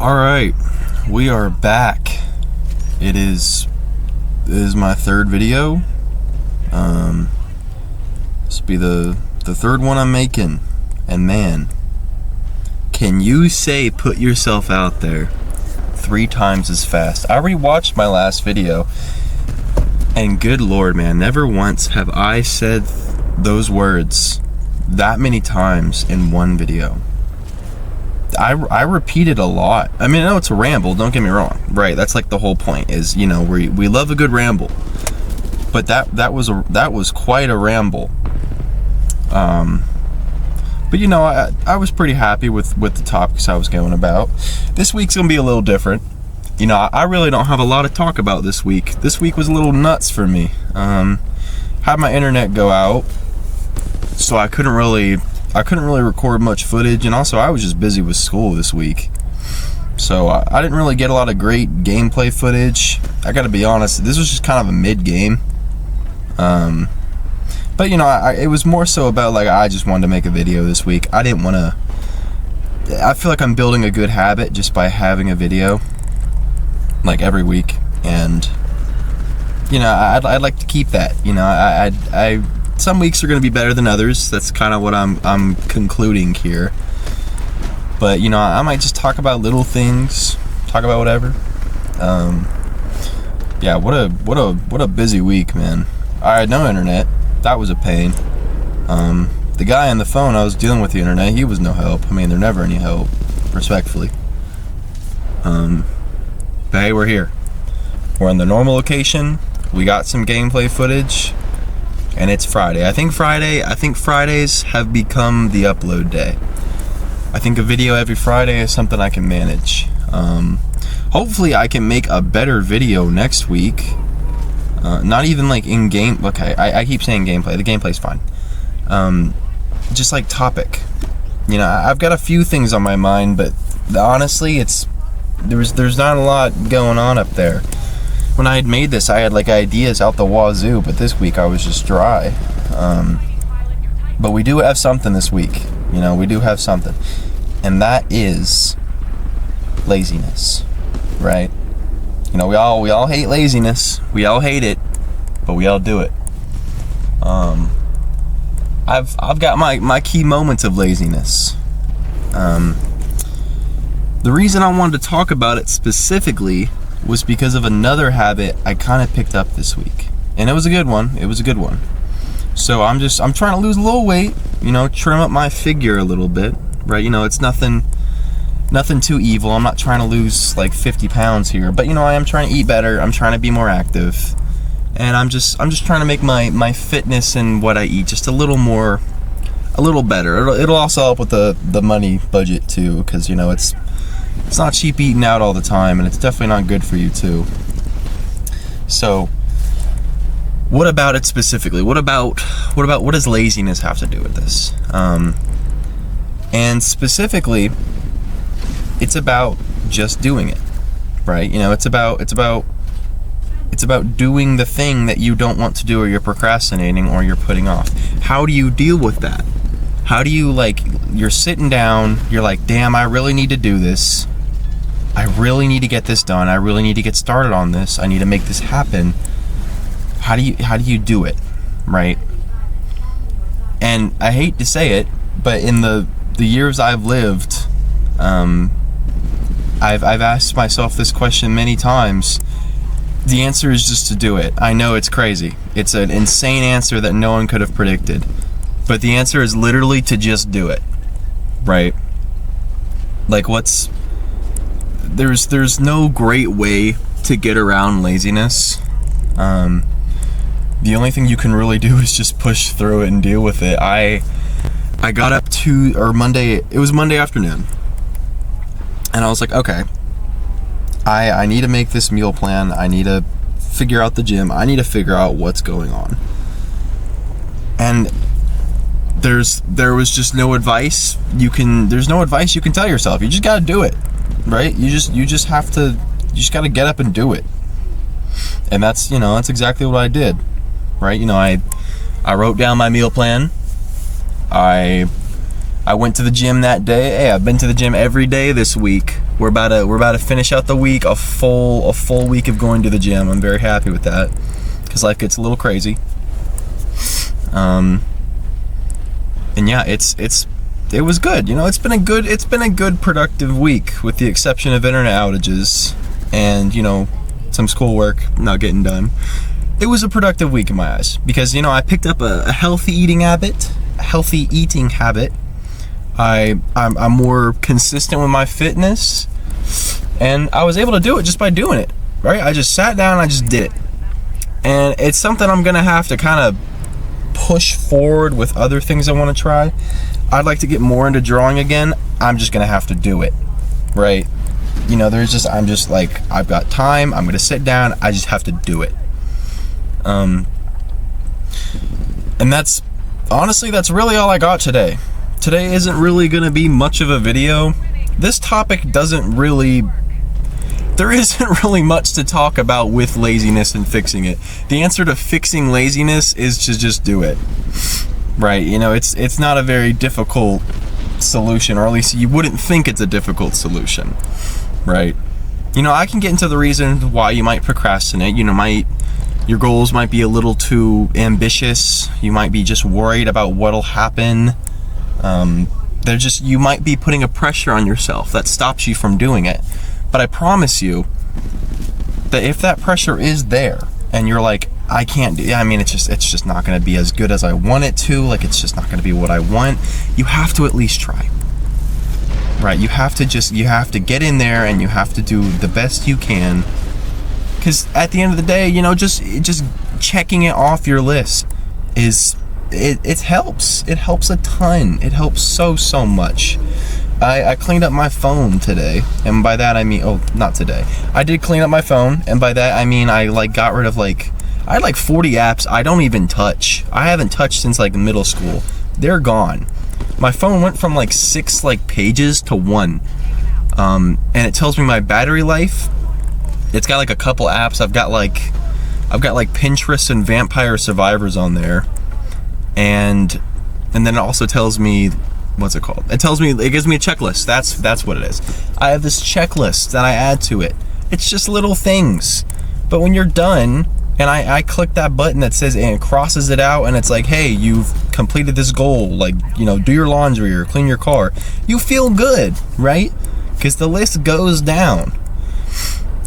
Alright, we are back. It is my third video. This will be the third one I'm making. And man, can you say put yourself out there 3 times as fast? I rewatched my last video, and good lord, man, never once have I said those words that many times in one video. I repeated a lot. I mean, I know it's a ramble, don't get me wrong, right? That's like the whole point is, you know, we love a good ramble. But that was quite a ramble. But you know, I was pretty happy with the topics I was going about. This week's gonna be a little different. You know, I really don't have a lot to talk about this week. This week was a little nuts for me. Had my internet go out, so I couldn't really record much footage, and also I was just busy with school this week. So I didn't really get a lot of great gameplay footage. I gotta be honest, this was just kind of a mid-game. But you know, it was more so about like I just wanted to make a video this week. I didn't want to. I feel like I'm building a good habit just by having a video like every week, and you know, I'd like to keep that. You know, I some weeks are going to be better than others. That's kind of what I'm concluding here. But you know, I might just talk about little things, talk about whatever. Yeah, what a busy week, man. I had no internet. That was a pain. The guy on the phone I was dealing with the internet, he was no help. I mean, they're never any help, respectfully. But hey, we're here. We're on the normal location. We got some gameplay footage, and it's Friday. I think Fridays have become the upload day. I think a video every Friday is something I can manage. Hopefully I can make a better video next week. Not even like in game. Okay, I keep saying gameplay. The gameplay's fine. Just like topic. You know, I've got a few things on my mind, but honestly, there's not a lot going on up there. When I had made this, I had like ideas out the wazoo, but this week I was just dry. But we do have something this week. You know, we do have something, and that is laziness, right? You know, we all hate laziness. We all hate it, but we all do it. I've got my key moments of laziness. The reason I wanted to talk about it specifically was because of another habit I kind of picked up this week, and it was a good one. So I'm trying to lose a little weight. You know, trim up my figure a little bit, right? You know, it's nothing too evil. I'm not trying to lose like 50 pounds here, but you know, I am trying to eat better. I'm trying to be more active, and I'm just trying to make my fitness and what I eat just a little better. It'll also help with the money budget too, because you know, it's not cheap eating out all the time, and it's definitely not good for you too. So what about it specifically? What does laziness have to do with this? And specifically, it's about just doing it, right? You know, it's about doing the thing that you don't want to do, or you're procrastinating, or you're putting off. How do you deal with that? How do you, like, you're sitting down, you're like, damn, I really need to do this. I really need to get this done. I really need to get started on this. I need to make this happen. How do you do it, right? And I hate to say it, but in the years I've lived, I've asked myself this question many times. The answer is just to do it. I know it's crazy. It's an insane answer that no one could have predicted. But the answer is literally to just do it, right? Like, there's no great way to get around laziness. The only thing you can really do is just push through it and deal with it. I got up it was Monday afternoon, and I was like, okay, I need to make this meal plan. I need to figure out the gym. I need to figure out what's going on. And there was just no advice there's no advice you can tell yourself. You just got to do it, right? You just got to get up and do it. And that's exactly what I did, right? You know, I wrote down my meal plan. I I went to the gym that day. Hey, I've been to the gym every day this week. We're about to finish out the week, a full week of going to the gym. I'm very happy with that because life gets a little crazy. And yeah, it was good. It's been a good productive week with the exception of internet outages and some schoolwork not getting done. It was a productive week in my eyes because I picked up a healthy eating habit. I'm more consistent with my fitness, and I was able to do it just by doing it, right? I just sat down and I just did it. And it's something I'm gonna have to kind of push forward with other things I want to try. I'd like to get more into drawing again. I'm just gonna have to do it, right? I'm just like, I've got time, I'm gonna sit down, I just have to do it. And that's really all I got today. Today isn't really going to be much of a video. This topic there isn't really much to talk about with laziness and fixing it. The answer to fixing laziness is to just do it. Right? It's not a very difficult solution, or at least you wouldn't think it's a difficult solution. Right? I can get into the reason why you might procrastinate. Your goals might be a little too ambitious. You might be just worried about what'll happen. You might be putting a pressure on yourself that stops you from doing it. But I promise you that if that pressure is there and you're like, I can't do it, it's just not going to be as good as I want it to, like it's just not going to be what I want, you have to at least try. Right? You have to get in there and you have to do the best you can. Because at the end of the day, just checking it off your list it helps. It helps a ton. It helps so much. I cleaned up my phone today, and by that I mean, not today. I did clean up my phone, and by that I mean I got rid of I had 40 apps I don't even touch. I haven't touched since middle school. They're gone. My phone went from 6 pages to 1, and it tells me my battery life. It's got a couple apps. I've got Pinterest and Vampire Survivors on there. And then it also tells me, what's it called? It gives me a checklist. That's what it is. I have this checklist that I add to it. It's just little things. But when you're done, and I click that button that says, and crosses it out, and it's like, hey, you've completed this goal, do your laundry or clean your car. You feel good, right? Because the list goes down.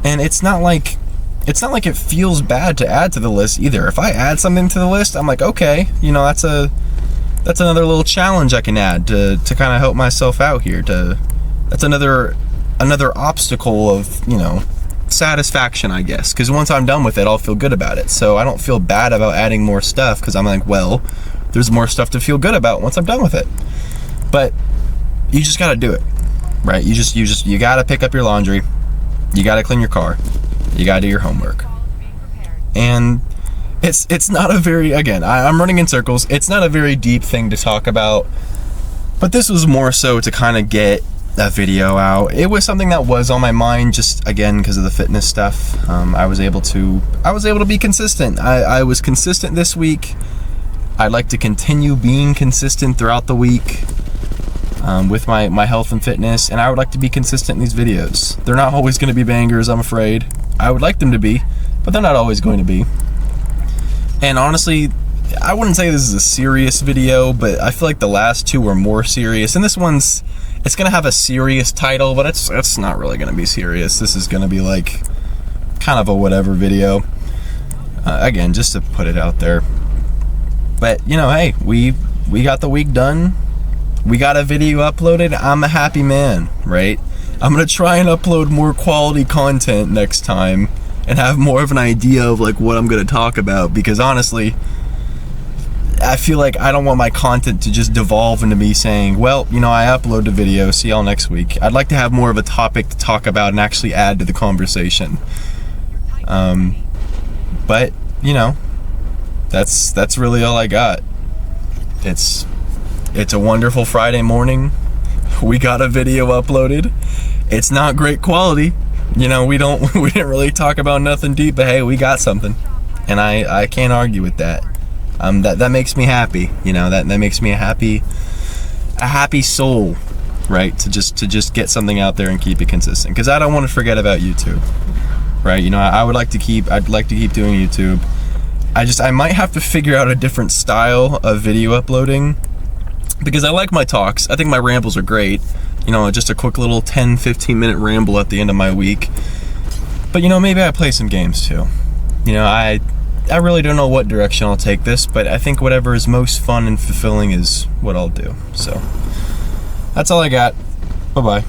And it's not like it feels bad to add to the list either. If I add something to the list, I'm like, okay, that's another little challenge I can add to kind of help myself out here. That's another obstacle of satisfaction, I guess. Because once I'm done with it, I'll feel good about it. So I don't feel bad about adding more stuff because I'm like, well, there's more stuff to feel good about once I'm done with it. But you just got to do it, right? You got to pick up your laundry. You got to clean your car. You got to do your homework. And it's not a very, again, I'm running in circles. It's not a very deep thing to talk about. But this was more so to kind of get that video out. It was something that was on my mind just, again, because of the fitness stuff. I was able to be consistent. I was consistent this week. I'd like to continue being consistent throughout the week. With my health and fitness, and I would like to be consistent in these videos. They're not always going to be bangers, I'm afraid. I would like them to be, but they're not always going to be. And honestly, I wouldn't say this is a serious video, but I feel like the last two were more serious, and this one's, it's going to have a serious title, but it's not really going to be serious. This is going to be kind of a whatever video. Again, just to put it out there. But, hey, we got the week done. We got a video uploaded. I'm a happy man, right? I'm gonna try and upload more quality content next time and have more of an idea of what I'm gonna talk about, because honestly, I feel like I don't want my content to just devolve into me saying, well, I uploaded a video, see y'all next week. I'd like to have more of a topic to talk about and actually add to the conversation. But that's really all I got. It's a wonderful Friday morning. We got a video uploaded. It's not great quality. We didn't really talk about nothing deep, but hey, we got something. And I can't argue with that. That makes me happy. That makes me a happy a happy soul, right? To just get something out there and keep it consistent. Because I don't want to forget about YouTube, right? You know, I'd like to keep doing YouTube. I might have to figure out a different style of video uploading, because I like my talks. I think my rambles are great. You know, just a quick little 10-15 minute ramble at the end of my week. But you know, maybe I play some games too. You know, I really don't know what direction I'll take this, but I think whatever is most fun and fulfilling is what I'll do. So that's all I got. Bye-bye.